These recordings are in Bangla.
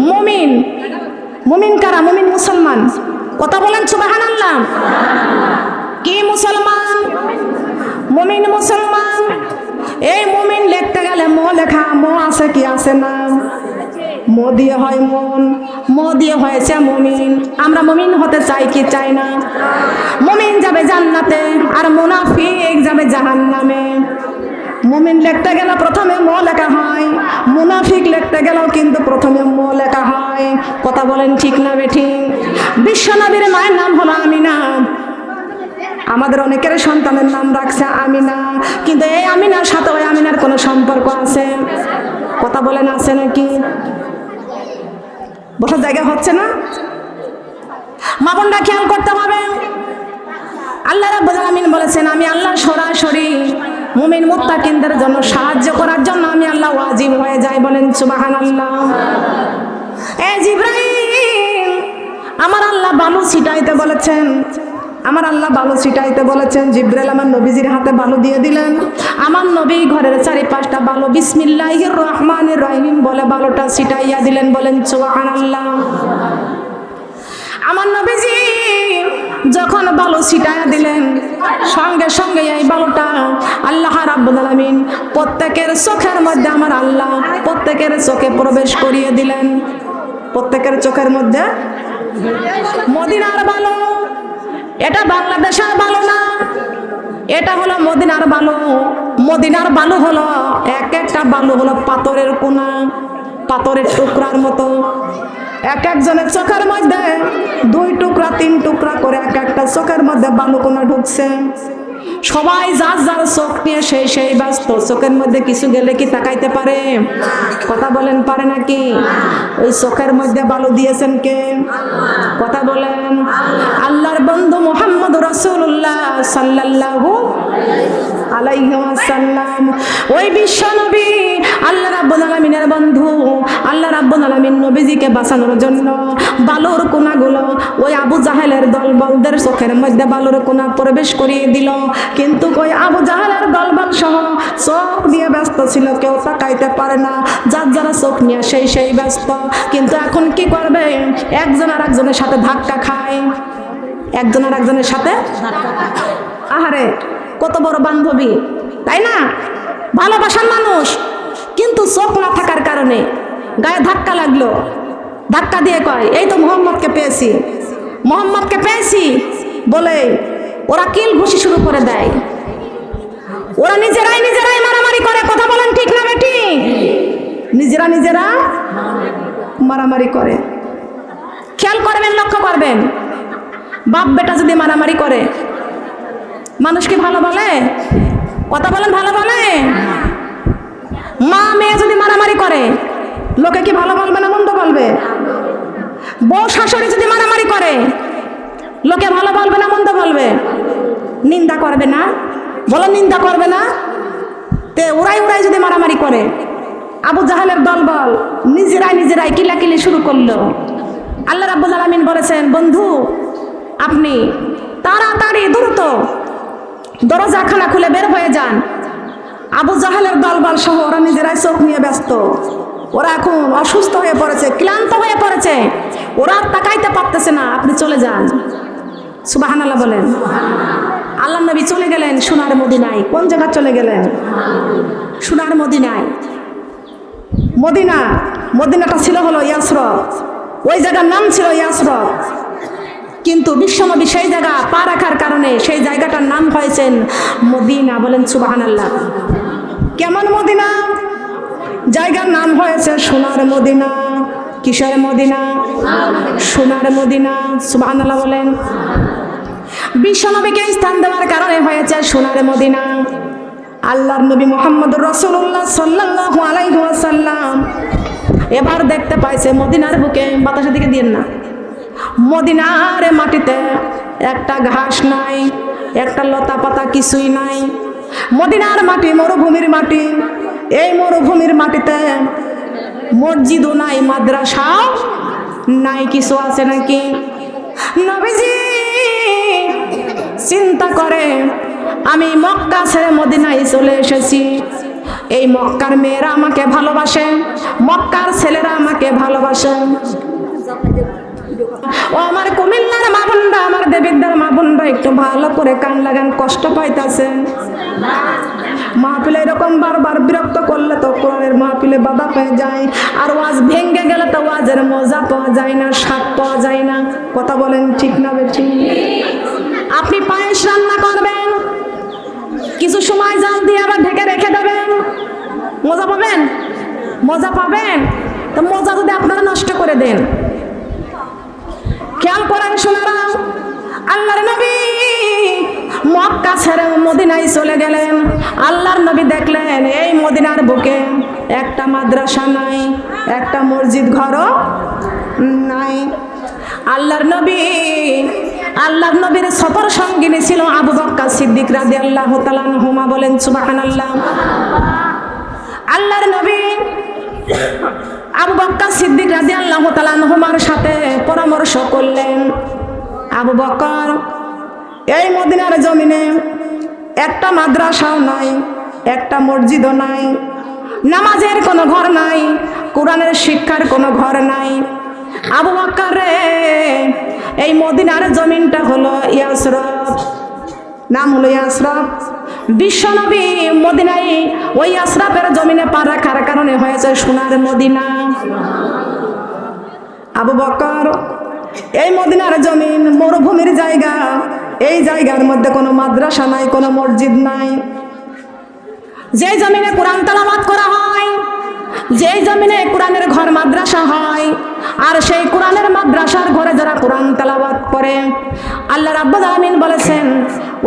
মুমিন। মুমিন কারা? মুমিন মুসলমান। কথা বলেন সুবহানাল্লাহ। কি মুসলমান? মুমিন মুসলমান। এই মুমিন লিখতে গেলে ম লেখা, ম আছে কি আছে না? ম দিয়ে হয় মন, ম দিয়ে হয়েছে মুমিন। আমরা মুমিন হতে চাই কি চাই না? মুমিন যাবে জান্নাতে আর মুনাফিক যাবে জাহান্নামে। মুমিন লিখতে গেলে প্রথমে ম লেখা হয়, মুনাফিক লিখতে গেলেও কিন্তু প্রথমে ম লেখা হয়। কথা বলেন ঠিক না বেঠিক? বিশ্বনবীর মায়ের নাম হলো আমিনা। আমাদের অনেকের সন্তানের নাম রাখছে আমিনা, কিন্তু এই আমিনার সাথে ওই আমিনার কোনো সম্পর্ক আছে? কথা বলেন আছে নাকি? বসার জায়গা হচ্ছে না? মা বোনরা খেয়াল করতে হবে। আল্লাহ রাব্বুল আলামিন বলেছেন, আমি আল্লাহ সরাসরি মুমিন মুত্তাকিনদের জন্য সাহায্য করার জন্য আমি আল্লাহ ওয়াজিব হয়ে যাই। বলেন সুবহানাল্লাহ। এই জিবরাইল, আমার আল্লাহ বালু ছিটাইতে বলেছেন, আমার আল্লাহ বালু ছিটাইতে বলেছেন। জিবরাইল আমার নবীজির হাতে বালু দিয়ে দিলেন। আমার নবী ঘরের চারিপাশটা বালু বিসমিল্লাহির রহমানির রহিম বলে বালুটা ছিটাইয়া দিলেন। বলেন সুবহানাল্লাহ। আমার নবীজি যখন বালু ছিটাইয়া দিলেন, সঙ্গে সঙ্গে এই বালুটা আল্লাহ রাব্বুল আলামিন প্রত্যেকের চোখের মধ্যে, আমার আল্লাহ প্রত্যেকের চোখে প্রবেশ করিয়ে দিলেন। প্রত্যেকের চোখের মধ্যে। মদিনার বালু, এটা বাংলাদেশের বালু না, এটা হলো মদিনার বালু। মদিনার বালু হলো এক একটা বালু হলো পাথরের কোনা, পাথরের টুকরার মতো। এক একজনের চোখের মধ্যে 2 টুকরা 3 টুকরা করে এক একটা চোখের মধ্যে বালু কোনা ঢুকছে। সবাই যার যার চোখ নিয়ে সেই ব্যস্ত। চোখের মধ্যে কিছু গেলে কি তাকাইতে পারে? কথা বলেন পারে নাকি? ওই চোখের মধ্যে বালু দিয়েছেন কে? কথা বলেন। আল্লাহর বন্ধু মুহাম্মদ রাসূলুল্লাহ সাল্লাল্লাহু আলাইহি ওয়াসাল্লাম, ওই বিশ্ব নবী, আল্লাহ রাব্বুল আলামিনের বন্ধু। আল্লাহ রাব্বুল আলামিন নবীজিকে বাঁচানোর জন্য বালুর কোনাগুলো ওই আবু জাহেলের দলবলদের চোখের মধ্যে বালুর কোনা প্রবেশ করিয়ে দিল। কিন্তু ওই আবু জাহেলের দলবল সহ চোখ দিয়ে ব্যস্ত ছিল, কেউ তাকাইতে পারে না। যার যারা চোখ নিয়ে সেই ব্যস্ত। কিন্তু এখন কি করবে? একজন আর একজনের সাথে ধাক্কা খায়, একজন আর একজনের সাথে। আহারে কত বড় বান্ধবী, তাই না? ভালোবাসার মানুষ, কিন্তু চোখ না থাকার কারণে গায়ে ধাক্কা লাগলো। ধাক্কা দিয়ে কয়, এই তো মোহাম্মদকে পেয়েছি, মোহাম্মদকে পেয়েছি বলে ওরা কিল ঘুষি শুরু করে দেয়। ওরা নিজেরাই মারামারি করে। কথা বলেন ঠিক না বেটি? নিজেরা মারামারি করে। খেয়াল করবেন, লক্ষ্য করবেন, বাপ বেটা যদি মারামারি করে মানুষ কি ভালো বলে? কথা বলেন, ভালো বলে? মা মেয়ে যদি মারামারি করে লোকে কি ভালো বলবে না মন্দ বলবে? বউ শাশুড়ি যদি মারামারি করে লোকে ভালো বলবে না মন্দ বলবে? নিন্দা করবে না? বলো নিন্দা করবে না? তে উড়াই যদি মারামারি করে, আবু জাহেলের দলবল নিজেরাই কিলাকিলি শুরু করলো। আল্লাহ রাব্বুল আলামিন বলেছেন, বন্ধু আপনি তাড়াতাড়ি দ্রুত দরজাখানা খুলে বের হয়ে যান। আবু জাহেলের দলবল সহ ওরা নিজেরাই চোখ নিয়ে ব্যস্ত। ওরা এখন অসুস্থ হয়ে পড়েছে, ক্লান্ত হয়ে পড়েছে, ওরা তাকাইতে পারতেছে না। আপনি চলে যান। সুবহানাল্লাহ বলেন। আল্লাহ নবী চলে গেলেন সোনার মদিনায়। কোন জায়গা চলে গেলেন? সোনার মদিনায়। মদিনাটা ছিল হলো ইয়াসরব, ওই জায়গার নাম ছিল ইয়াসরব। কিন্তু বিশ্বনবী সেই জায়গা পা রাখার কারণে সেই জায়গাটার নাম হয়েছেন মদিনা। বলেন সুবহানাল্লাহ। কেমন মদিনা? জায়গার নাম হয়েছে সোনার মদিনা। কিসের মদিনা? সোনার মদিনা। সুবহানাল্লাহ বলেন। বিশ্বনবীকে স্থান দেওয়ার কারণে হয়েছে সোনার মদিনা। আল্লাহর নবী মুহাম্মদুর রাসূলুল্লাহ সাল্লাল্লাহু আলাইহি ওয়াসাল্লাম এবার দেখতে পাইছে মদিনার বুকে, বাতাসের দিকে দিয়েন না, মদিনার মাটিতে একটা ঘাস নাই, একটা লতা পাতা কিছুই নাই। মদিনার মাটি মরুভূমির মাটি। এই মরুভূমির মাটিতে মসজিদও নাই, মাদ্রাসাও নাই, কিছু আছে নাকি? নবীজি চিন্তা করে, আমি মক্কা ছেড়ে মদিনায় চলে এসেছি, এই মক্কার মেয়েরা আমাকে ভালোবাসে, মক্কার ছেলেরা আমাকে ভালোবাসে। ও আমার কুমিল্লার মা বোনরা, আমার দেবিদ্দার মা বোনরা, একটু ভালো করে কান লাগান, কষ্ট পাইতাছেন। মাহফিলে এরকম বারবার বিরক্ত করলে তো কোরআনের মাহফিলে বাধা পেয়ে যায়, আর ওয়াজ ভেঙে গেলে তো ওয়াজের মজা পাওয়া যায় না, স্বাদ পাওয়া যায় না। কথা বলেন ঠিক না বেঠিক? আপনি পায়েস রান্না করবেন, কিছু সময় জাল দিয়ে আবার ঢেকে রেখে দেবেন, মজা পাবেন? মজা পাবেন? তো মজা যদি আপনারা নষ্ট করে দেন। খেয়াল করেন শোনারা, আল্লাহর নবী মক্কা ছেড়ে মদিনায় চলে গেলেন। আল্লাহর নবী দেখলেন এই মদিনার বুকে একটা মাদ্রাসা নাই, একটা মসজিদ ঘরও নাই। আল্লাহর নবীর সফর সঙ্গিনী ছিল আবু বকর সিদ্দিক রাদিয়াল্লাহু তাআলা আনহুমা। বলেন সুবহানাল্লাহ। আল্লাহর নবী আবু বকর সিদ্দিক রাদিয়াল্লাহু তাআলা আনহুমার সাথে পরামর্শ করলেন, আবু বকর, এই মদিনার জমিনে একটা মাদ্রাসাও নাই, একটা মসজিদও নাই, নামাজের কোনো ঘর নাই, কোরআনের শিক্ষার কোনো ঘর নাই। আবু বকর রে, এই মদিনার জমিনটা হলো ইয়াসরব, নাম হলো ইয়াসরব। বিশ্বনবী মদিনায় ওই ইয়াসরবের জমিনে পা রাখার কারণে হয়েছে সোনার মদিনা। আবু বকর, এই মদিনার জমিন মরুভূমির জায়গা, এই জায়গার মধ্যে কোনো মাদ্রাসা নাই, কোনো মসজিদ নাই। যে জমিনে কোরআন তেলাওয়াত করা হয়, যেই জমিনে কোরআনের ঘর মাদ্রাসা হয়, আর সেই কোরআনের মাদ্রাসার ঘরে যারা কোরআন তেলাওয়াত করে, আল্লাহ রাব্বুল আলামিন বলেছেন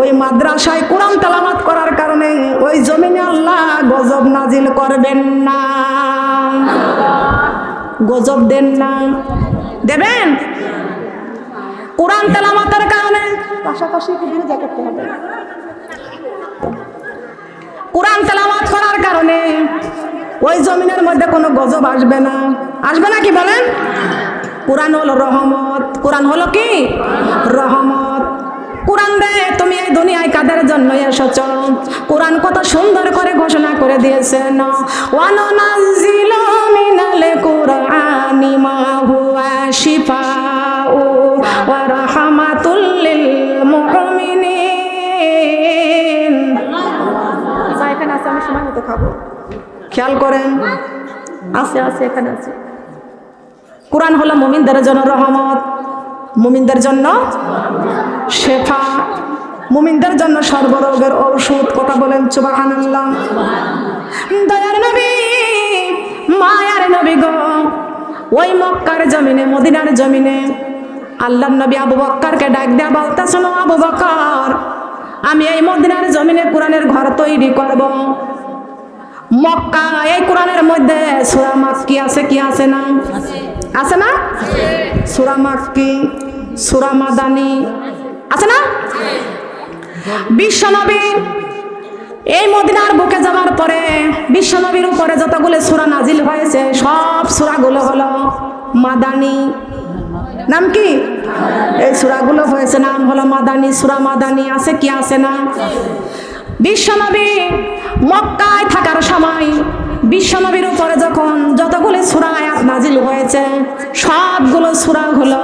ওই মাদ্রাসায় কোরআন তেলাওয়াত করার কারণে ওই জমিনে আল্লাহ গজব নাজিল করবেন না। গজব দেন না? দেবেন? কোরআন তেলাওয়াতের কারণে পাশাপাশি করতে হবে। কোরআন তেলাওয়াত করার কারণে ওই জমিনের মধ্যে কোনো গজব আসবে না। আসবে না কি বলেন? কোরআন হলো রহমত। কোরআন হলো কি? রহমত। কোরআন রে তুমি এই দুনিয়ায় কাদের জন্য এসেছ? কোরআন কত সুন্দর করে ঘোষণা করে দিয়েছেন, ওয়ানুনাজ্জিলু মিনাল কুরআনি মা হুয়া শিফাউ ওয়া রাহমাতুল লিল মুমিনিন। এখানে আছে, আমি সময় মতো খাবো, খেয়াল করেন। আছে এখানে আছে। কোরআন হলো মুমিনদের জন্য রহমত, মুমিনদের জন্য শেফা, মুমিনদের জন্য সর্বরোগের ঔষধ। কথা বলেন সুবহানাল্লাহ। দয়ার নবী, মায়ার নবী গো, ওই মক্কার জমিনে, মদিনার জমিনে আল্লাহর নবী আবু বকরকে ডাক দেয়া বলতেছেন, আবু বকর, আমি এই মদিনার জমিনে কোরআনের ঘর তৈরি করব। মক্কা এই কোরআনের মধ্যে সূরা মাক্কি আছে কি আছে না? আছে না? সূরা মাক্কি, সূরা মাদানী আছে না? বিশ্বনবী এই মদিনার বুকে যাওয়ার পরে বিশ্বনবীর উপরে যতগুলো সূরা নাজিল হয়েছে সব সূরাগুলো হলো মাদানী। নাম কি? এই সূরাগুলো হয়েছে নাম হলো মাদানী, সূরা মাদানী। আছে কি আছে না? বিশ্বনবী মক্কায় থাকার সময় বিশ্বনবীর উপরে যখন যতগুলো সূরা আয়াত নাজিল হয়েছে সবগুলো সূরা হলো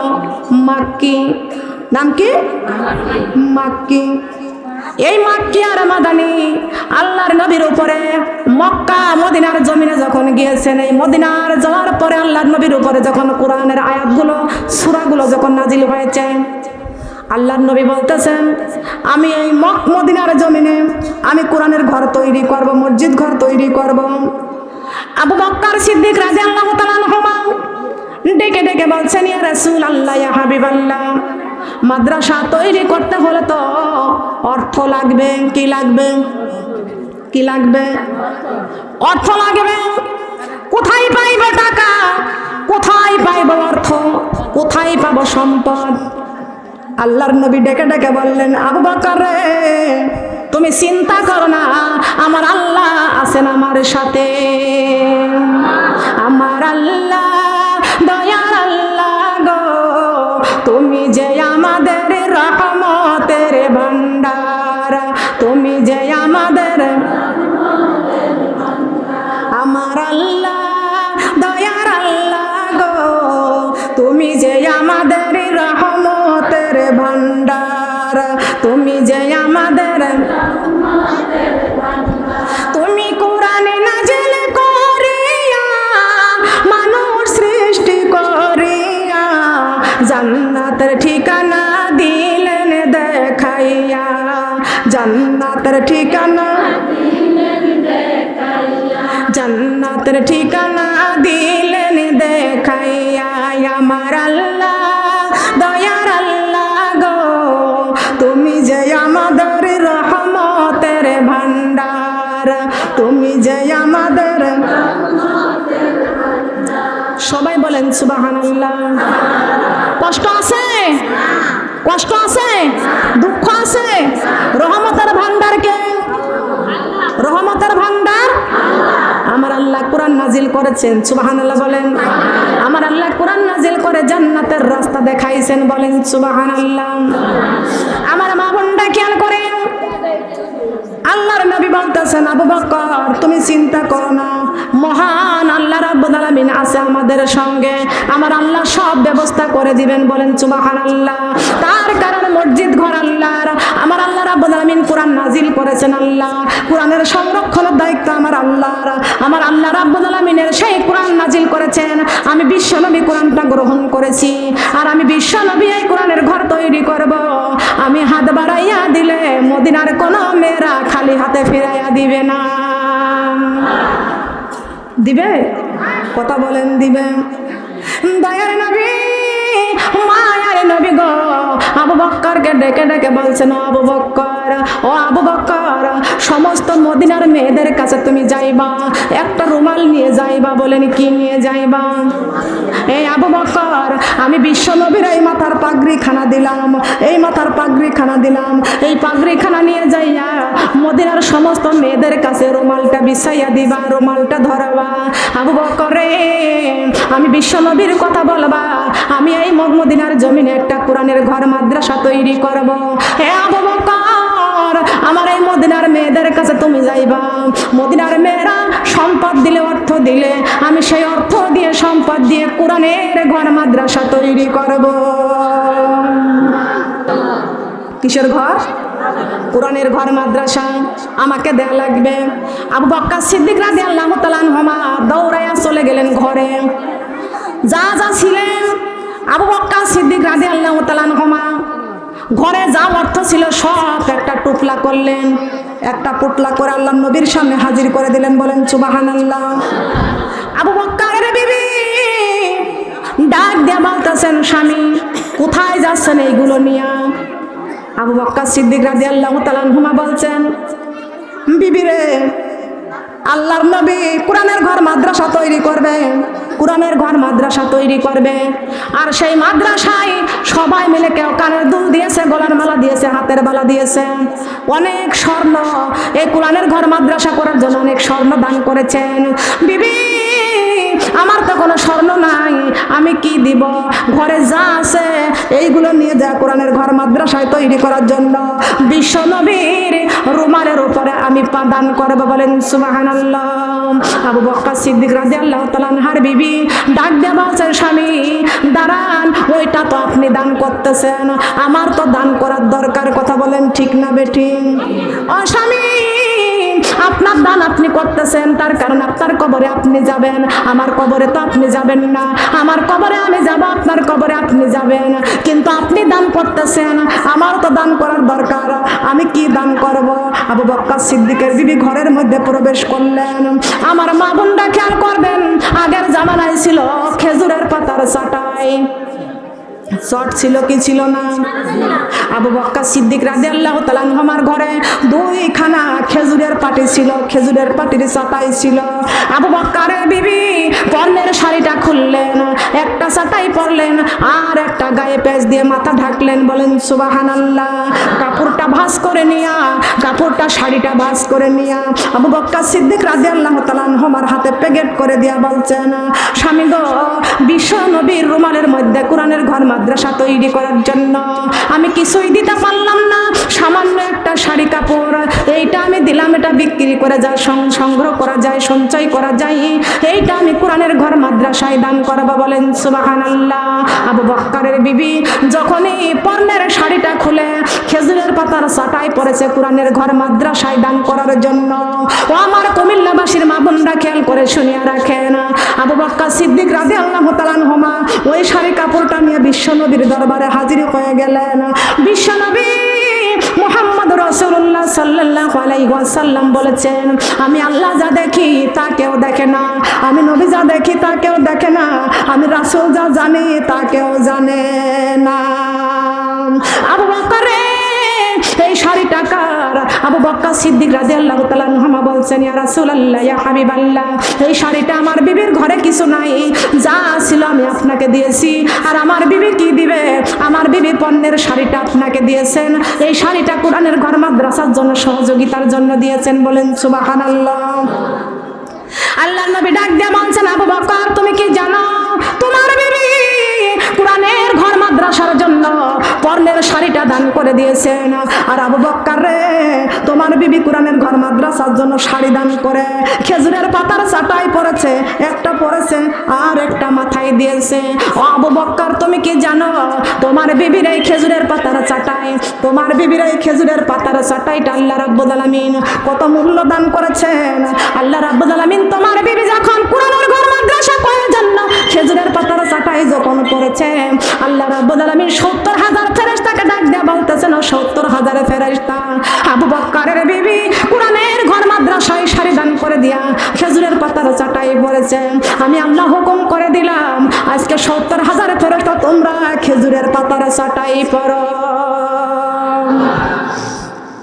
মাক্কি। নাম কি? মাক্কি। এই মাক্কি আর মাদানী আল্লাহর নবীর উপরে মক্কা মদিনার জমিনে যখন গিয়েছেন, এই মদিনার যাওয়ার পরে আল্লাহর নবীর উপরে যখন কোরআনের আয়াতগুলো সূরাগুলো যখন নাজিল হয়েছে, আল্লাহর নবী বলতেছেন, আমি এই মদিনার জমিনে আমি কোরআনের ঘর তৈরি করব, মসজিদ ঘর তৈরি করব। আবু বকর সিদ্দিক রাদিয়াল্লাহু তাআলা আনহুমা ডেকে ডেকে বলছেন, ইয়া রাসূলুল্লাহ, ইয়া হাবিবাল্লাহ, মাদ্রাসা তৈরি করতে হলে তো অর্থ লাগবে। কি লাগবে? কি লাগবে? অর্থ লাগবে। কোথায় পাইব টাকা? কোথায় পাইব অর্থ? কোথায় পাব সম্পদ? আল্লাহর নবী ডেকে ডেকে বললেন, আবু বকর রে, তুমি চিন্তা করো না, আমার আল্লাহ আছেন আমার সাথে। আমার আল্লাহ দয়ার আল্লাহ গো, তুমি যে আমাদের রহমতের ভান্ডার, তুমি যে আমাদের সবাই বলেন সুবহানাল্লাহ। কষ্ট আছে? কষ্ট আছে? দুঃখ আছে? রহমতের ভান্ডার কে? রহমতের ভান্ডার আমার আল্লাহ কোরআন নাজিল করেছেন, সুবহানাল্লাহ বলেন। আমার আল্লাহ কোরআন নাজিল করে জান্নাতের রাস্তা দেখাইছেন, বলেন সুবহানাল্লাহ। আমার মা বোনরা খেয়াল করেন, আল্লাহর নবী বলতেছেন, আবু বকর তুমি চিন্তা করো না, মহান আল্লাহ রাব্বুল আলামিন আছে আমাদের সঙ্গে, আমার আল্লাহ সব ব্যবস্থা করে দিবেন, বলেন সুবহানাল্লাহ। তার কারণ মসজিদ ঘর আল্লাহর, আমার আল্লাহ রাব্বুল আলামিন কোরআন নাজিল করেছেন আল্লাহ, কোরআনের সংরক্ষণের দায়িত্ব আমার আল্লাহর। আমার আল্লাহ রাব্বুল আলামিনের সেই কোরআন নাজিল করেছেন, আমি বিশ্বনবী কোরআনটা গ্রহণ করেছি, আর আমি বিশ্বনবী এই কোরআনের ঘর তৈরি করব। আমি হাত বাড়াইয়া দিলে মদিনার কোন মেয়েরা খালি হাতে ফিরাইয়া দিবে না। দিবে? কথা বলেন, দিবে? দয়ার নবী, মায়ার নবী গো, আবু বক্করকে ডেকে ডেকে বলছেন, আবু বক্কর, ও আবু বক্কর, সমস্ত মদিনার মেয়েদের কাছে তুমি যাইবা, একটা রুমাল নিয়ে যাইবা। বলেন কি নিয়ে যাইবা? এই আবু বক্কর, আমি বিশ্ব নবীর এই মাথার পাগড়ি খানা দিলাম, এই মাথার পাগড়ি খানা দিলাম, এই পাগড়ি খানা নিয়ে যাইয়া মদিনার সমস্ত মেয়েদের কাছে রুমালটা বিছাইয়া দিবা, রুমালটা ধরবা। আবু বক্কর রে, আমি বিশ্ব নবীর কথা বলবা, আমি এই মদিনার জমিনে একটা কোরআনের ঘর মাদ্রাসা তৈরি করব। হে আবু বকর, আমার এই মদিনার মেয়েদের কাছে তুমি যাইবা, মদিনার মেয়েরা সম্পদ দিলে, অর্থ দিলে, আমি সেই অর্থ দিয়ে, সম্পদ দিয়ে কোরআনের ঘর মাদ্রাসা তৈরি করব। কিসের ঘর? কোরআনের ঘর মাদ্রাসা আমাকে দেয়া লাগবে। আবু বকর সিদ্দিক রাদিয়াল্লাহু তাআলা আনহুমা দৌড়াইয়া চলে গেলেন ঘরে। যা যা ছিলেন আবু বকর সিদ্দিক রাদিয়াল্লাহু তাআলা আনহুমা ঘরে যা অর্থ ছিল সব একটা টুকলা করলেন, একটা পুটলা করে আল্লাহর নবীর সামনে হাজির করে দিলেন, বলেন সুবহানাল্লাহ। আবু বকরের বিবি ডাক দিয়ে বলতেছেন, স্বামী কোথায় যাচ্ছেন এইগুলো নিয়ে? আবু বকর সিদ্দিক রাদিয়াল্লাহু তাআলা আনহুমা বলছেন, বিবি রে, আল্লাহর নবী কোরআনের ঘর মাদ্রাসা তৈরি করবে, কোরআনের ঘর মাদ্রাসা তৈরি করবে, আর সেই মাদ্রাসায় সবাই মিলে কেউ কানের দুল দিয়েছে, গলার মালা দিয়েছে, হাতের বালা দিয়েছে, অনেক স্বর্ণ এই কোরআনের ঘর মাদ্রাসা করার জন্য অনেক স্বর্ণ দান করেছেন। বিবি, আমার তো কোনো স্বর্ণ নাই, আমি কি দিব? ঘরে যা আছে এইগুলো নিয়ে যা কোরআনের ঘর মাদ্রাসায় তৈরি করার জন্য বিশ্ব নবীর রুমালের উপরে আমি দান করব, বলেন সুবহানাল্লাহ। আবু বকর সিদ্দিক রাদিয়াল্লাহু তাআলা আনহার বিবি ডাক দিয়ে বলছেন, স্বামী দাঁড়ান, ওইটা তো আপনি দান করতেছেন, আমার তো দান করার দরকার। কথা বলেন ঠিক না বেঠিক? ও স্বামী, আপনার দান আপনি করতেছেন, তার কারণ আপনার কবরে আপনি যাবেন, আমার কবরে তো আপনি যাবেন না। আমার কবরে আমি যাব, আপনার কবরে আপনি যাবেন, কিন্তু আপনি দান করতেছেন, আমার তো দান করার দরকার, আমি কি দান করব? আবু বকর সিদ্দিকের বিবি ঘরের মধ্যে প্রবেশ করলেন। আমার মা বোনরা খেয়াল করবেন, আগের জামানায় ছিল খেজুরের পাতার চাটাই, শর্ট ছিল কি ছিল না? আবু বকর সিদ্দিক রাদিয়াল্লাহু তাআলা আনহুমার ঘরে দুইখানা খেজুরের পাটি ছিল, খেজুরের পাটির চাটাই ছিল। আবু বকরের বিবি পরনের শাড়িটা খুললেন, একটা চাটাই পরলেন, আর একটা গায়ে পেঁচ দিয়ে মাথা ঢাকলেন, বলেন সুবহানাল্লাহ। কাপড়টা ভাঁজ করে নিয়া, কাপড়টা শাড়িটা ভাঁজ করে নিয়া আবু বকর সিদ্দিক রাদিয়াল্লাহু তাআলা আনহুমার হাতে প্যাকেট করে দিয়া বলছেন, স্বামী গো, বিশ্ব নবীর রুমালের মধ্যে কোরআনের ঘর মাদ্রাসা তৈরি করার জন্য আমি কিছুই দিতে পারলাম না, সামান্য একটা শাড়ি কাপড়, এইটা আমি দিলাম, এটা বিক্রি করে যায়, সংগ্রহ করা যায়, সঞ্চয় করা যায়, এইটা আমি কোরআনের ঘর মাদ্রাসায় দান করব, বলেন সুবহানাল্লাহ। আবু বকরের বিবি যখনই পরনের শাড়িটা খুলে খেজুরের পাতার চাটাই পড়েছে কোরআনের ঘর মাদ্রাসায় দান করার জন্য, ও আমার কুমিল্লাবাসীর মা বোনরা খেয়াল করে শুনিয়া রাখেন, আবু বকর সিদ্দিক রাদিয়াল্লাহু তাআলা আনহুমা ওই শাড়ি কাপড়টা নিয়ে বিশ্বনবীর দরবারে হাজির হয়ে গেলেন। বিশ্বনবী মুহাম্মদ রাসূলুল্লাহ সাল্লাল্লাহু আলাইহি ওয়াসাল্লাম বলেছেন, আমি আল্লাহ যা দেখি তা কেউ দেখে না, আমি নবী যা দেখি তা কেউ দেখে না, আমি রাসূল যা জানি তা কেউ জানে না। আবু বকর এই শাড়িটা কার? আবু বকর সিদ্দিক রাদিয়াল্লাহু তাআলা আনহু বলছেন, ইয়া রাসূলুল্লাহ, ইয়া হাবিবাল্লাহ, এই শাড়িটা আমার বিবির ঘরে কিছু নাই, যা ছিল আমি আপনাকে দিয়েছি, আর আমার বিবি কি দিবে? আমার বিবি পণ্যের শাড়িটা আপনাকে দিয়েছেন, এই শাড়িটা কোরআনের ঘর মাদ্রাসার জন্য সহযোগিতার জন্য দিয়েছেন। বলেন সুবহানাল্লাহ। আল্লাহর নবী ডাক দিয়ে বলছেন, আবু বকর, তুমি কি জানো তোমার বিবি কোরআনের ঘর মাদ্রাসার জন্য পর্ণের শাড়িটা দান করে দিয়েছেন? আর আবু বকর রে, তোমার বিবি কোরআনের ঘর মাদ্রাসার জন্য শাড়ি দান করে খেজুরের পাতার চাটাই পরেছে, একটা পরেছে আর একটা মাথায় দিয়েছে। ও আবু বকর, তুমি কি জানো তোমার বিবির এই খেজুরের পাতার চাটাই, তোমার বিবির এই খেজুরের পাতার চাটাইটা আল্লাহ রাব্বুল আলামিন কত মূল্য দান করেছেন? আল্লাহ রাব্বুল আলামিন তোমার বিবি যখন কোরআনের ঘর মাদ্রাসা করার জন্য খেজুরের পাতার চাটাই যখন পড়েছে, আল্লাহ রাব্বুল আলামিন 70,000 ফেরেশতাকে ডাক দিয়ে বলতেছেন, 70,000 ফেরেশতা, আবু বকরের বিবি কোরআনের ঘর মাদ্রাসায় শাড়ি দান করে দিয়া খেজুরের পাতার চাটাই পড়েছে, আমি আল্লাহ হুকুম করে দিলাম আজকে 70,000 ফেরেশতা তোমরা খেজুরের পাতার চাটাই পড়ো।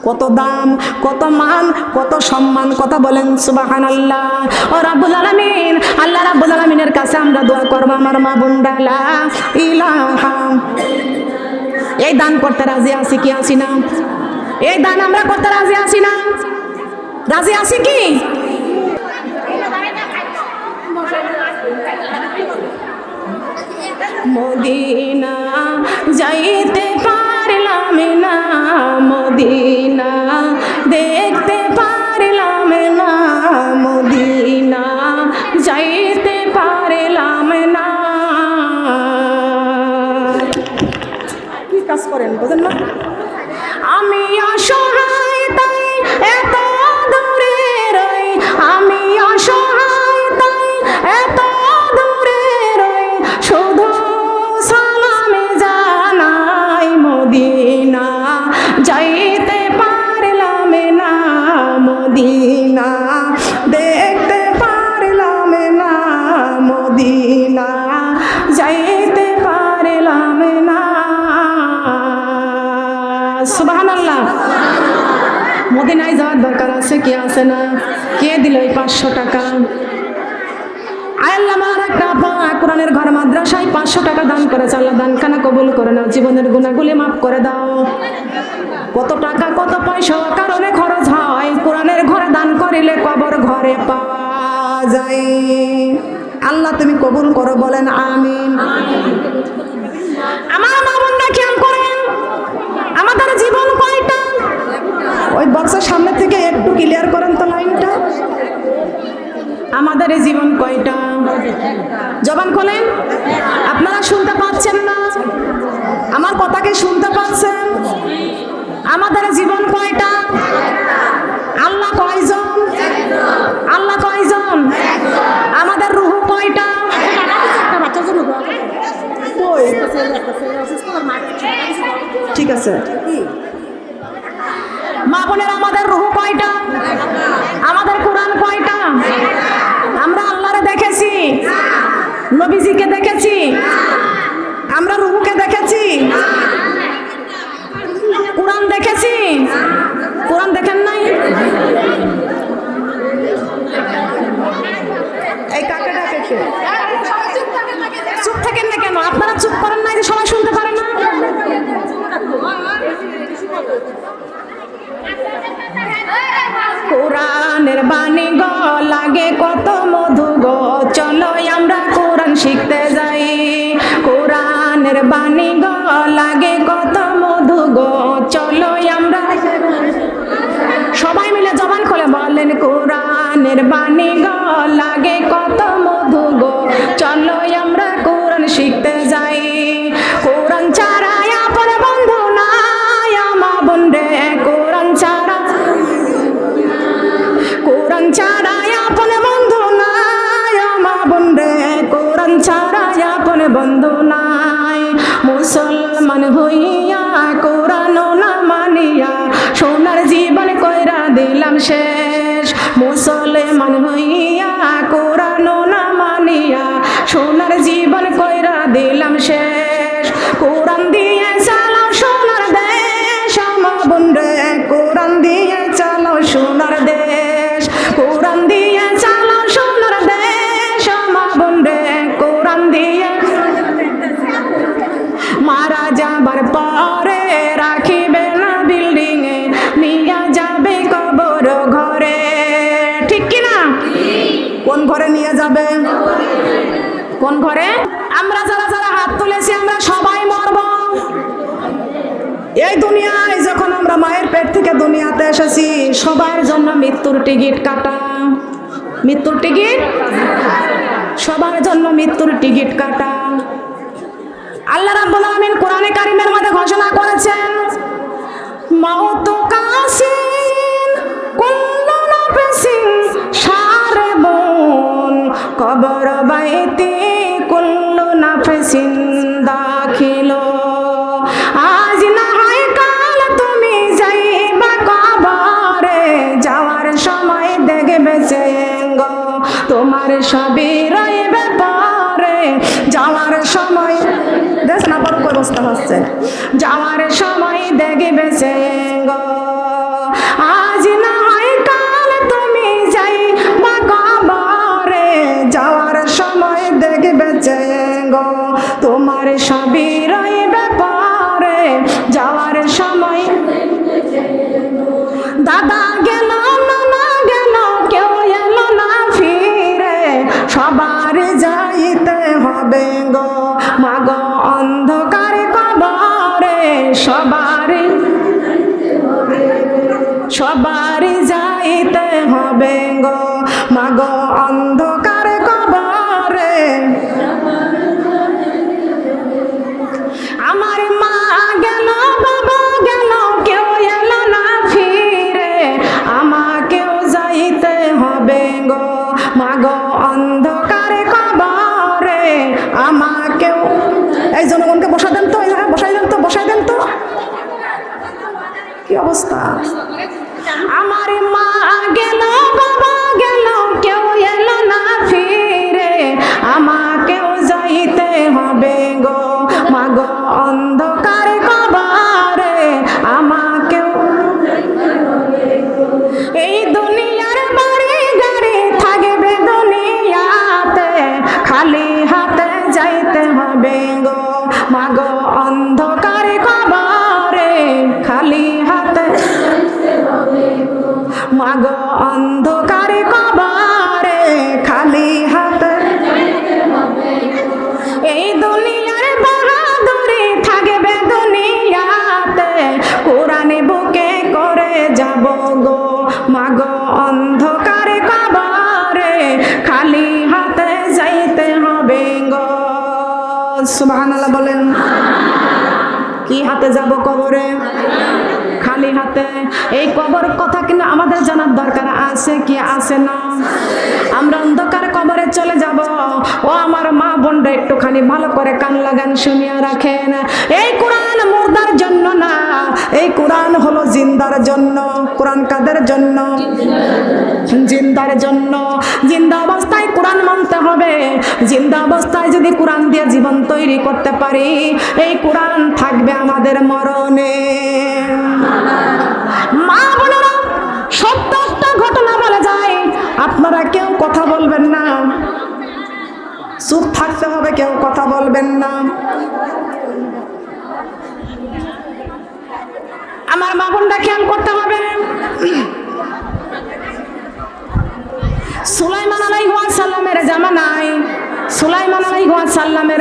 কত দাম, কত মান, কত সম্মান, কথা বলেন সুবহানাল্লাহ। ও রাব্বুল আলামিন, আল্লাহ রাব্বুল আলামিনের কাছে আমরা দোয়া করব, আমার মা বোনরা লা ইলাহা, এই দান করতে রাজি আছি কি আছি না? এই দান আমরা করতে রাজি আছি না? রাজি আছি কি? মদিনা যাইতে পারলাম না, মদিনা দেখতে পারলাম না, মদিনা যাইতে পারলাম না। কি কাজ করেন বোঝেন না? আমি অসহায় তাই এত দূরে রই, আমি অসহায় তাই এত দূরে রই, শুধু সালামে জানাই মদিনা যাইতে পারলাম না, মদিনা দেখতে পারলাম না, মদিনা যাইতে পারলাম না। সুবহানাল্লাহ। মদিনায় যাওয়ার দরকার আছে কি আছে না? কে দিল এই 500 টাকা? আল্লাহ আমার একটা কোরআনের ঘর মাদ্রাসায় 500 টাকা দান করেছে, আল্লাহ দানখানা কবুল করে নাও, জীবনের গুনাহগুলি মাফ করে দাও। কত টাকা কত পয়সা কারণে খরচ হয়, কোরআনের ঘরে দান করিলে কবর ঘরে পাওয়া যায়। আল্লাহ তুমি কবুল করো, বলেন আমিন। আমার মা বোনরা খেয়াল করেন, আমাদের জীবন কয়টা? ওই বক্সের সামনে থেকে একটু ক্লিয়ার করেন তো লাইনটা। আমাদের এই জীবন কয়টা? জবান খোলেন। আপনারা শুনতে পাচ্ছেন না? আমার কথা কি শুনতে পাচ্ছেন? আমাদের জীবন কয়টা? আল্লাহ কয়জন? আল্লাহ কয়জন? আমাদের রূহ কয়টা? ঠিক আছে মা বোনের, আমাদের রূহ কয়টা? আমাদের কোরআন কয়টা? আমরা আল্লাহরে দেখেছি, নবীজিকে দেখেছি, আমরা রূহকে দেখেছি, কোরআন দেখেছি, কোরআন দেখেন নাই? এই কাকে ডাকেছে? চুপ থাকেন না কেন? আপনারা চুপ করেন নাই যে সবাই শুনতে পারে না? কোরআনের বাণী গো লাগে কত মধু গো, চলো আমরা কোরআন শিখতে যাই। কোরআনের বাণী গো লাগে কত মধু গো, চলো আমরা, সবাই মিলে জবান খুলে বলেন, কোরআনের বাণী গো লাগে কত মধু গো, চলো আমরা কোরআন শিখতে যাই। কোরআন ছাড়া আপন বন্ধু নাই মা বোন রে, কোরআন ছাড়া, কোরআন ছাড়া আপন বন্ধু নাই মা বোন রে, কোরআন ছাড়া আপন বন্ধু নাই। মুসলমান হইয়া কোরআন না মানিয়া সোনার জীবন কইরা দিলাম শেষ। মুসলমান হইয়া কোরআন না মানিয়া সোনার জীবন কইরা দিলাম শেষ। কোরআন দিয়ে চালাও সোনার দেশ মা বোন রে, কোরআন দিয়ে বান্ধিয়া মারা যাবার পরে রাখিবে না বিল্ডিং এ, নিয়ে যাবে কবর ঘরে। ঠিক কি না? কোন ঘরে নিয়ে যাবে? কোন ঘরে? আমরা যারা যারা হাত তুলেছি আমরা সবাই মরব। এই দুনিয়ায় যখন আমরা মায়ের পেট থেকে দুনিয়াতে এসেছি সবার জন্য মৃত্যুর টিকিট কাটা। মৃত্যুর টিকিট সবার জন্য, মৃত্যুর টিকিট কাটা। আল্লাহ রাব্বুল আলামিন কোরআনে কারীমের মধ্যে ঘোষণা করেছেন, মাউতু কাসিন কুল্লু নাফসিন শারবুন কবর বাইতি কুল্লু নাফসিন দাখিলো। আজ না হয় কাল তুমি যাইবা কবরে, যাওয়ার সময় দেখবে চেঙ্গো তোমার সবই রইবে পরে। যাওয়ার সময় দেশ না বড় অবস্থা হচ্ছে, যাওয়ার সময় দেখবে চেঙ্গো। আজ না হয় কাল তুমি যাইবা কবরে, যাওয়ার সময় দেখবে চেঙ্গো তোমার সবই রইবে পরে। যাওয়ার সময় দাদা গেল নানা গেল কেউ এলো না ফিরে, সবার যাইতে হবে গো মাগো অন্ধকার কবরে। সবার যাইতে হবে গো মাগো অন্ধকার কবরে। আমার মা গেল বাবা গেল কেউ এলো না ফিরে, আমাকেও যাইতে হবে গো মাগো অন্ধকার কবরে। আমাকেও এই জনগণকে বসা দেন তো, বসাই দেন তো, বসাই দেন তো। কি অবস্থা? আমার মা গেল বাবা গেল কেউ এলো না ফিরে, আমাকেও যাইতে হবে গো মাগো অন্ধকার কবরে। আমাকেও এই দুনিয়ার বাড়ি গাড়ি থাকবে দুনিয়াতে, খালি হাতে যাইতে হবে গো মাগো অন্ধকার কবরে। খালি হাতে মাগো অন্ধকার কবরে, খালি হাতে। এই দুনিয়ার বাহাদুরি থাকবে দুনিয়াতে, কোরআন বুকে করে যাব গো মাগো অন্ধকার কবরে। খালি হাতে যাইতে হবে গো। সুবহানাল্লাহ বলেন। কি হাতে যাব কবরে? খালি হাতে। এই কবর কথা কিন্তু আমাদের জানার দরকার আছে কি আছে না? আমরা অন্ধকার কবরে চলে যাব। ও আমার মা বোনরা একটুখানি ভালো করে কান লাগান, শুনিয়া রাখেন। এই কোরআন মুর্দার জন্য না, এই কোরআন হলো জিন্দার জন্য। কোরআন কাদের জন্য? জিন্দার জন্য। জিন্দা অবস্থায় কোরআন মানতে হবে। জিন্দা অবস্থায় যদি কোরআন দিয়ে জীবন তৈরি করতে পারি, এই কোরআন থাকবে আমাদের মরণে। মা বোনেরা, সত্য একটা ঘটনা বলা যায়, আপনারা কেউ কথা বলবেন না, চুপ থাকতে হবে, কেউ কথা বলবেন না। আমার মা বোনরা খেয়াল করতে হবে। সুলাইমান আলাইহিস সালামের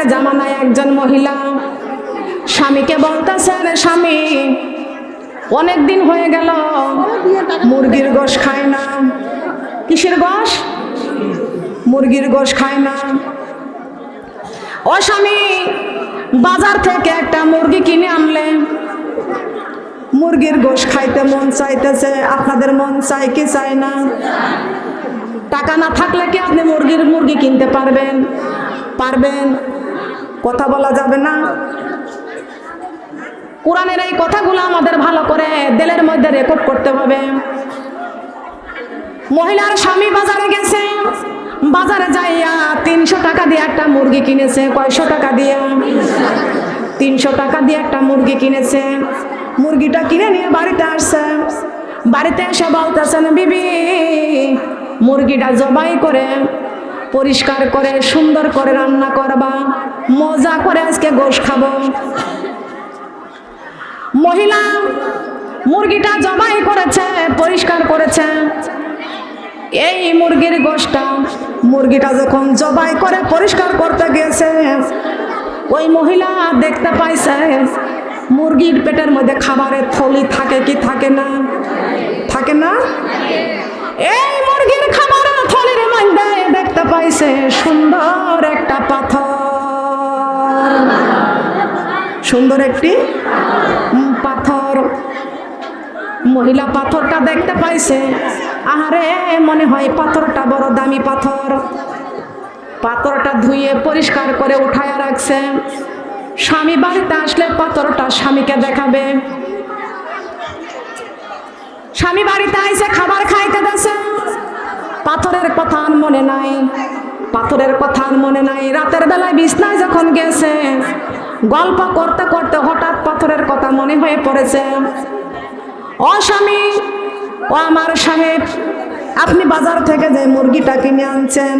জামানায় একজন মহিলা স্বামীকে বলতেছেন, স্বামী অনেক দিন হয়ে গেল মুরগির গোশ খায় না। কিসের গোশ? মুরগির গোশ খায় না। ও স্বামী, বাজার থেকে একটা মুরগি কিনে আনলে, মুরগির গোশ খাইতে মন চাইতেছে। আপনাদের মন চাই কি চাই না? টাকা না থাকলে কি আপনি মুরগি কিনতে পারবেন? পারবেন? কথা বলা যাবে না। কোরআনের এই কথাগুলো আমাদের ভালো করে দিলের মধ্যে রেকর্ড করতে হবে। মহিলার স্বামী বাজারে গেছে, বাজারে যাইয়া 300 টাকা দিয়ে একটা মুরগি কিনেছে। কয়শো টাকা দিয়ে? 300 টাকা দিয়ে একটা মুরগি কিনেছে। মুরগিটা কিনে নিয়ে বাড়িতে আসছে। বাড়িতে এসে বলতেছেন, বিবি মুরগিটা জবাই করে পরিষ্কার করে সুন্দর করে রান্না করবা। মজা করে আজকে গোশ খাবো। মহিলা মুরগিটা জবাই করেছে, পরিষ্কার করেছে। এই মুরগির গোশটা মুরগিটা যখন জবাই করে পরিষ্কার করতে গেছে, ওই মহিলা দেখতে পাইছে মুরগির পেটের মধ্যে খাবারের থলি থাকে কি থাকে না? থাকে না? এই মুরগির খাবারের থলির মধ্যে দেখতে পাইছে সুন্দর একটা পাথর, সুন্দর একটি পাথর। মহিলা পাথরটা দেখতে পাইছে, আহারে মনে হয় পাথরটা বড় দামি পাথর। পাথরটা ধুয়ে পরিষ্কার করে উঠায় রাখছে। স্বামী বাড়িতে আসলে পাথরটা স্বামীকে দেখাবে। স্বামী বাড়িতে আইসে খাবার খাইতে দেছে, পাথরের কথা আর মনে নাই, পাথরের কথা আর মনে নাই। রাতের বেলায় বিছনায় যখন গেছে, গল্প করতে করতে হঠাৎ পাথরের কথা মনে হয়ে পড়েছে। ও স্বামী, ও আমার সাহেব, আপনি বাজার থেকে যে মুরগিটা কিনে আনছেন,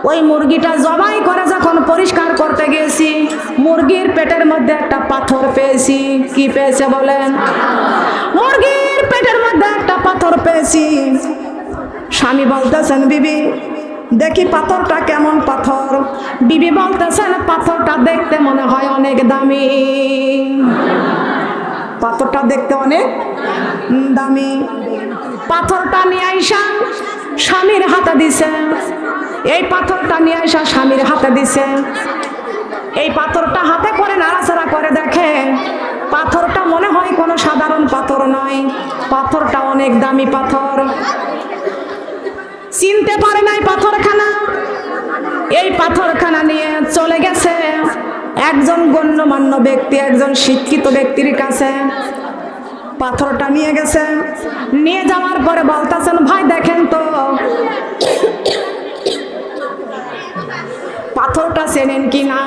ওই মুরগিটা জবাই করে যখন পরিষ্কার করতে গেছি, মুরগির পেটের মধ্যে একটা পাথর পেয়েছি। কি পেয়েছে বলেন? মুরগির পেটের মধ্যে একটা পাথর পেয়েছি। স্বামী বলতেছেন, বিবি দেখি পাথরটা কেমন পাথর? বিবি বলতেছেন, পাথরটা দেখতে মনে হয় অনেক দামি। পাথরটা দেখতে অনেক দামি। পাথরটা নিয়ে আইসা স্বামীর হাতে দিছে। এই পাথরটা নিয়ে আইসা স্বামীর হাতে দিছে। এই পাথরটা হাতে করে নাড়াচাড়া করে দেখে, পাথরটা মনে হয় কোনো সাধারণ পাথর নয়, পাথরটা অনেক দামি পাথর। চিনতে পারে নাই পাথরখানা। এই পাথরখানা নিয়ে চলে গেছে একজন গণ্যমান্য ব্যক্তি, একজন শিক্ষিত ব্যক্তির কাছে। পাথরটা নিয়ে গেছে, নিয়ে যাওয়ার পরে বলতেছেন, ভাই দেখেন তো পাথরটা চেনেন কি না?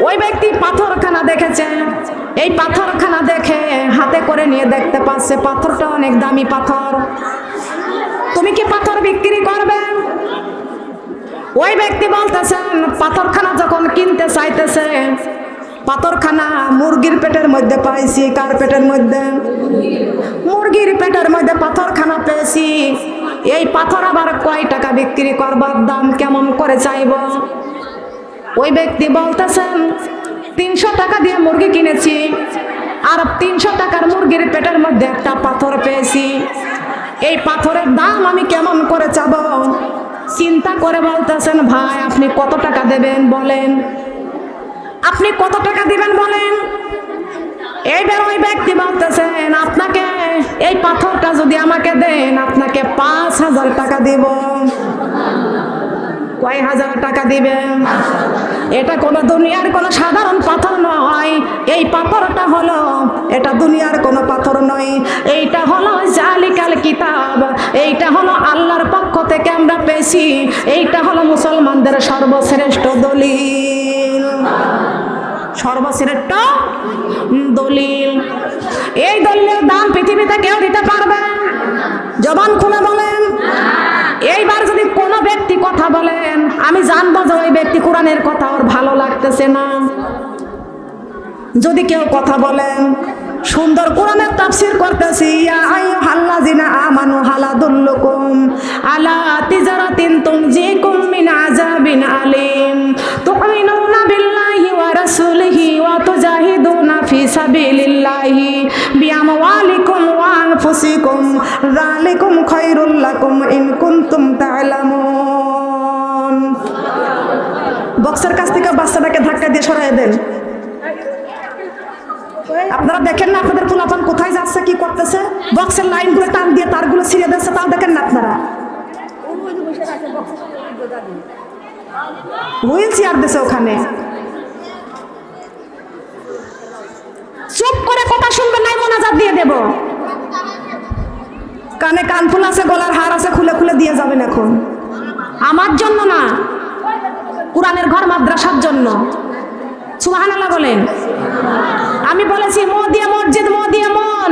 ওই ব্যক্তি পাথরখানা দেখেছে। এই পাথরখানা দেখে হাতে করে নিয়ে দেখতে পাচ্ছে পাথরটা অনেক দামি পাথর। তুমি কি পাথর বিক্রি করবে? ওই ব্যক্তি বলতেছেন, পাথরখানা যখন কিনতে চাইতেছে, পাথরখানা মুরগির পেটের মধ্যে পাইছি। কার পেটের মধ্যে? মুরগির পেটের মধ্যে পাথরখানা পেয়েছি। এই পাথর আবার কয় টাকা বিক্রি করবার, দাম কেমন করে চাইব? ওই ব্যক্তি বলতেছেন, 300 টাকা দিয়ে মুরগি কিনেছি, আর 300 টাকার মুরগির পেটের মধ্যে একটা পাথর পেয়েছি। এই পাথরের দাম আমি কেমন করে চাবো? চিন্তা করে বলতেছেন, ভাই আপনি কত টাকা দেবেন বলেন? আপনি কত টাকা দিবেন বলেন? এইবার ওই ব্যক্তি বলতেছেন, আপনাকে এই পাথরটা যদি আমাকে দেন, আপনাকে 5000 টাকা দিব। কয় হাজার টাকা দিবেন? এটা কোনো দুনিয়ার কোনো সাধারণ পাথর নয়। এই পাথরটা হলো, এটা দুনিয়ার কোনো পাথর নয়। এইটা হলো জালিকাল কিতাব। এইটা হলো আল্লাহর পক্ষ থেকে আমরা পেয়েছি। এইটা হলো মুসলমানদের সর্বশ্রেষ্ঠ দলিল, সর্বশ্রেষ্ঠ দলিল। এই দলিলের দাম পৃথিবীতে কেউ দিতে পারবে? জবান খুলে বলেন। এইবার যদি কোনো ব্যক্তি কথা বলেন, আমি জানবো যে ওই ব্যক্তি কোরআনের কথা ওর ভালো লাগতেছে না। যদি কেউ কথা বলেন, সুন্দর কোরআনের তাফসীর করতেছি, ইয়া আইয়ুহাল্লাযিনা আমানু হাল আদুল্লুকুম আলা তিজারাতিন তুনজিকুম মিন আযাবিন আলিম তুমিনুনা বিল্লাহি ওয়া রাসূলিহি ওয়া তুজাহিদুনা ফি সাবিলিল্লাহি বিআমওয়ালিকুম ওয়া আনফুসিকুম যালিকুম খায়রুল লাকুম ইন কুনতুম তা'লামুন। বক্সের কাছ থেকে বাচ্চাটাকে ধাক্কা দিয়ে সরায় দেন। আপনারা দেখেন না আপনাদের পোলাপান কোথায় যাচ্ছে, কি করতেছে? বক্সের লাইনগুলো টান দিয়ে তারগুলো ছিঁড়ে দিচ্ছে, তাও দেখেন না আপনারা। হুইল চেয়ার দিছে ওখানে। চুপ করে কথা শুনবেন, নাই মোনাজাত দিয়ে দেব। কানে কানফুল আছে, গলার হার আছে, খুলে খুলে দিয়ে যাবেন। এখন আমার জন্য না, কোরআনের ঘর মাদ্রাসার জন্য। সুবহানাল্লাহ বলেন। আমি বলেছি মো দিয়ে মসজিদ, মো দিয়ে মন,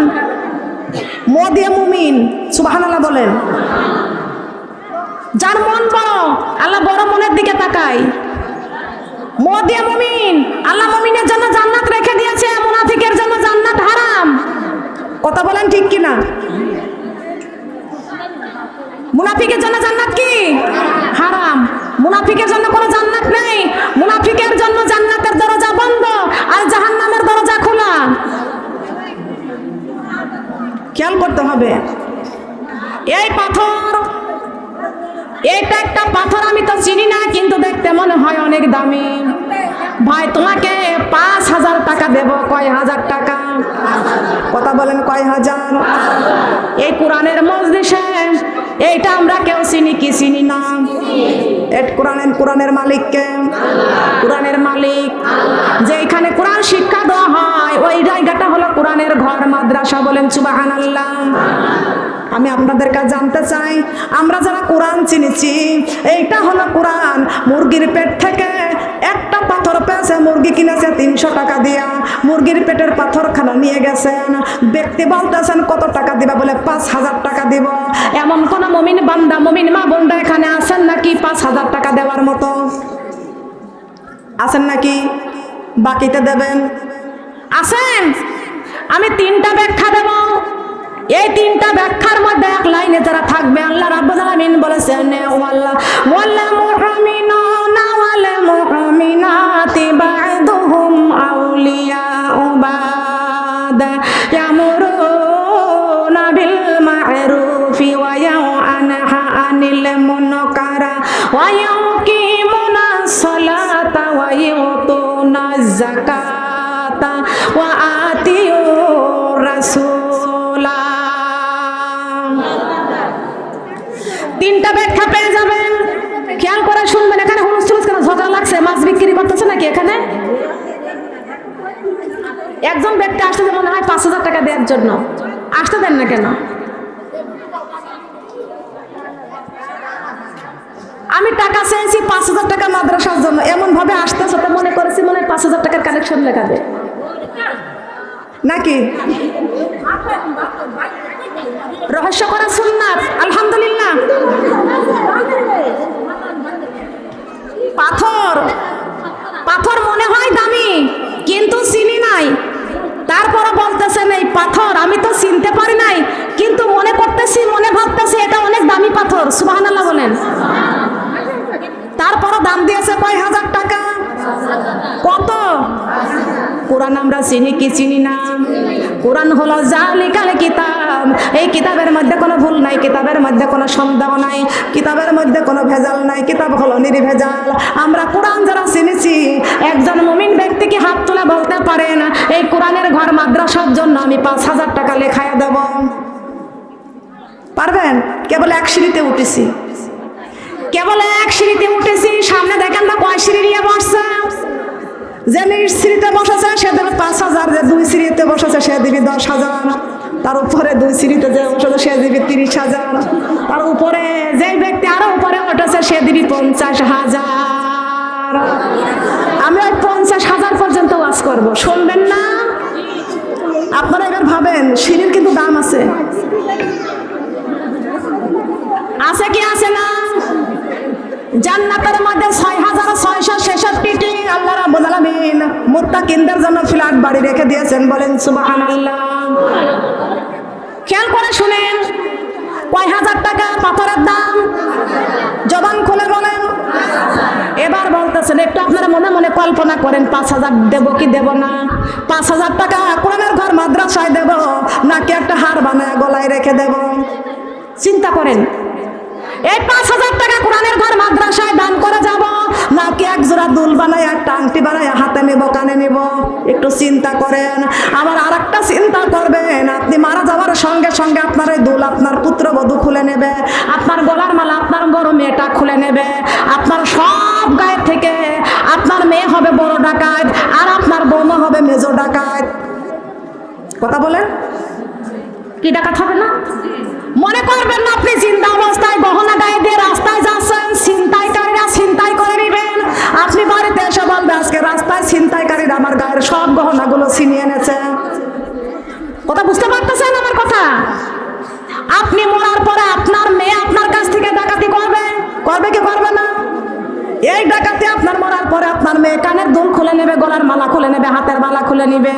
মো দিয়ে মুমিন। সুবহানাল্লাহ বলেন। যার মন বড়, আল্লাহ বড় মনের দিকে তাকায়। মো দিয়ে মুমিন, আল্লাহ মুমিনের জন্য জান্নাত রেখে দিয়েছে, মুনাফিকের জন্য জান্নাত হারাম। কথা বলেন ঠিক কিনা? মুনাফিকের জন্য জান্নাত কি হারাম? মুনাফিকের জন্য কোনো জান্নাত নেই। মুনাফিকের জন্য জান্নাতের দরজা বন্ধ আর জাহান্নামের দরজা খোলা। খেয়াল করতে হবে। এই পাথর, এটা একটা পাথর, আমি তো চিনি না, কিন্তু দেখতে মনে হয় অনেক দামি। ভাই তোমাকে 5,000 টাকা দেব। কয় হাজার টাকা? কথা বলেন কয় হাজার? এই কোরআনের মজলিসে এইটা আমরা কেউ চিনি কি চিনি না? কোরআনের মালিককে, কোরআনের মালিক যেখানে কোরআন শিক্ষা দেওয়া হয় ওই জায়গাটা হলো কোরআনের ঘর, মাদ্রাসা। বলেন সুবহানাল্লাহ। আমি আপনাদের কাছে জানতে চাই, আমরা যারা কোরআন চিনেছি, এইটা হলো কোরআন। মুরগির পেট থেকে একটা পাথর পেয়েছে, মুরগি কিনেছে 300 টাকা দিয়া, মুরগির পেটের পাথরখানা নিয়ে গেছেন। ব্যক্তি বলতেছেন কত টাকা দিবা? বলে 5,000 টাকা দিব। এমন কোন মুমিন বান্দা, মুমিন মা বোনরা এখানে আছেন নাকি 5,000 টাকা দেওয়ার মতো? আছেন নাকি? বাকিতে দেবেন? আছেন? আমি 3টা ব্যাখ্যা দেব। এই 3টা ব্যাখ্যার মধ্যে এক লাইনে যারা থাকবে, আল্লাহ রাব্বুল আলামিন বলেছেন, ওয়াল মুমিনুনা ওয়াল মুমিনাতি বা'দুহুম আউলিয়াউ বা'দ ইয়ামুরুনা বিল মা'রুফি ওয়া ইয়ানহা আনিল মুনকার ওয়া yuqimunas salata ওয়া yu'tunaz zakata ওয়া আতিউর রাসূল। 3টা ব্যাখ্যা পেয়ে যাবেন। খেয়াল করে শুনবেন। এখানে হুলস্থুল কেন? ঝগড়া লাগছে? মাছ বিক্রি করতেছে নাকি এখানে? একজন ব্যক্তি আসতে মনে হয় 5,000 টাকা দেওয়ার জন্য। আসতে দেন না কেন? আমি টাকা চেয়েছি 5,000 টাকা মাদ্রাসার জন্য, এমন ভাবে আসতেছে তো মনে করেছি মনে হয় 5,000 টাকার কালেকশন লেখাবে নাকি? রহস্য করা সুন্নাত। আলহামদুলিল্লাহ। পাথর, পাথর মনে হয় দামি, কিন্তু চিনি নাই। তারপরে বলতেছেন এই পাথর আমি তো চিনতে পারি নাই, কিন্তু মনে করতেছি, মনে ভাবতেছি এটা অনেক দামি পাথর। সুবহানাল্লাহ বলেন। তারপরে দাম দিয়েছে কয় হাজার টাকা? কত? কোরআন আমরা চিনি কি চিনি না? কোরআন হলো জালিকাল কিতাব। এই কিতাবের মধ্যে কোনো ভুল নাই, কিতাবের মধ্যে কোনো সন্দেহ নাই, কিতাবের মধ্যে কোনো ভেজাল নাই। কিতাব হলো নির্ভেজাল। আমরা কোরআন যারা চিনেছি, একজন মুমিন ব্যক্তি কি হাত তুলে বলতে পারেন এই কোরআনের ঘর মাদ্রাসার জন্য আমি 5,000 টাকা লেখায় দেব? পারবেন? কেবল এক সিঁড়িতে উঠেছি, কেবল এক সিঁড়িতে উঠেছি। সামনে দেখেন না কয় সিঁড়ি নিয়ে বসছে? যে সিঁড়িতে বসেছে সে দেবে 5,000, যে 2 সিঁড়িতে বসেছে সে দিবি 10,000, তার উপরে 2 সিঁড়িতে যে বসেছে সে দিবি 30,000, তার উপরে যে ব্যক্তি আরো উপরে উঠেছে সে দিবি 50,000। আমি ওই 50,000 পর্যন্ত ওয়াজ করবো, শুনবেন না? আপনারা এবার ভাবেন সিঁড়ির কিন্তু দাম আছে, আছে কি আছে না? জান্নাতের মধ্যে 6,666টি আল্লাহ রাব্বুল আলামিন মুত্তাকিনদের জন্য ফ্ল্যাট বাড়ি রেখে দিয়েছেন। বলেন সুবহানাল্লাহ। খেয়াল করে শুনেন, কয় হাজার টাকা পাথরের দাম? জবান খুলে বলেন। এবার বলতেছেন, একটু আপনারা মনে মনে কল্পনা করেন 5,000 দেব কি দেব না? 5,000 টাকা কোরআনের ঘর মাদ্রাসায় দেব নাকি একটা হার বানায় গলায় রেখে দেব? চিন্তা করেন। এই 5,000 টাকা কোরআনের ঘর মাদ্রাসায় দান করে যাব নাকি এক জোড়া দুল বানায়, একটা আংটি বানায় হাতে নেব, কানে নেব? একটু চিন্তা করেন। আবার আরেকটা চিন্তা করবেন, আপনি মারা যাওয়ার সঙ্গে সঙ্গে আপনার এই দুল আপনার পুত্রবধূ খুলে নেবে, আপনার গলার মালা আপনার বড় মেয়েটা খুলে নেবে, আপনার সব গায়ের থেকে আপনার মেয়ে হবে বড় ডাকাত আর আপনার বৌমা হবে মেজো ডাকাত। কথা বলেন, কি ডাকাত হবে না? মনে করবেন না আপনি জিন্দা অবস্থায় গহনা গায়ে দিয়ে রাস্তায় যাচ্ছেন, ছিনতাইকারীরা ছিনতাই করে নেবেন। আপনি বাড়িতে এসে বলবে আজকে রাস্তায় ছিনতাইকারীরা আমার গায়ের সব গহনাগুলো ছিনিয়ে এনেছে। কথা বুঝতে পারতেছেন আমার কথা? আপনি মরার পরে আপনার মেয়ে আপনার কাছ থেকে ডাকাতি করবে, করবে কি করবে না? এই ডাকাতি আপনার মরার পরে আপনার মেয়ে নেবে, কানের দুল খুলে নেবে, গলার মালা খুলে নেবে, হাতের মালা খুলে নেবে।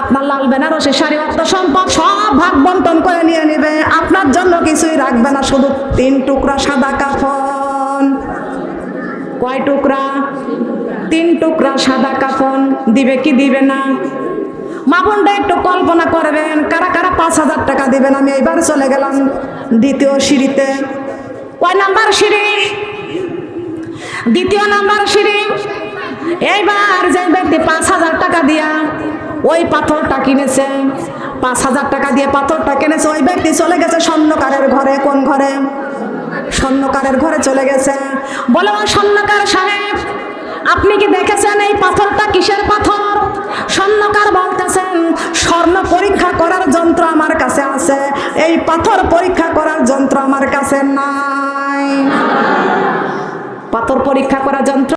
আপনার লাল বেনারসি শাড়ি অর্থ সম্পদ সব ভাগ বন্টন করে নিয়ে নেবে। আপনার জন্য কিছুই রাখবে না, শুধু 3 টুকরা সাদা কাফন। কয় টুকরা? 3 টুকরা সাদা কাফন। দিবে কি দিবে না? মা বোনটা একটু কল্পনা করবেন, কারা কারা 5,000 টাকা দিবেন। আমি এইবার চলে গেলাম দ্বিতীয় সিঁড়িতে। কয় নাম্বার সিঁড়ি? দ্বিতীয় নাম্বার সিঁড়ি। এইবার যে ব্যক্তি 5,000 টাকা দিয়া ওই পাথরটা কিনেছে, 5,000 টাকা দিয়ে পাথরটা কিনেছে, ওই ব্যক্তি চলে গেছে স্বর্ণকারের ঘরে। কোন ঘরে? স্বর্ণকারের ঘরে চলে গেছে। বলে, ও স্বর্ণকার সাহেব, আপনি কি দেখেছেন এই পাথরটা কিসের পাথর? স্বর্ণকার বলতেছেন, স্বর্ণ পরীক্ষা করার যন্ত্র আমার কাছে আছে, এই পাথর পরীক্ষা করার যন্ত্র আমার কাছে নাই। পাথর পরীক্ষা করার যন্ত্র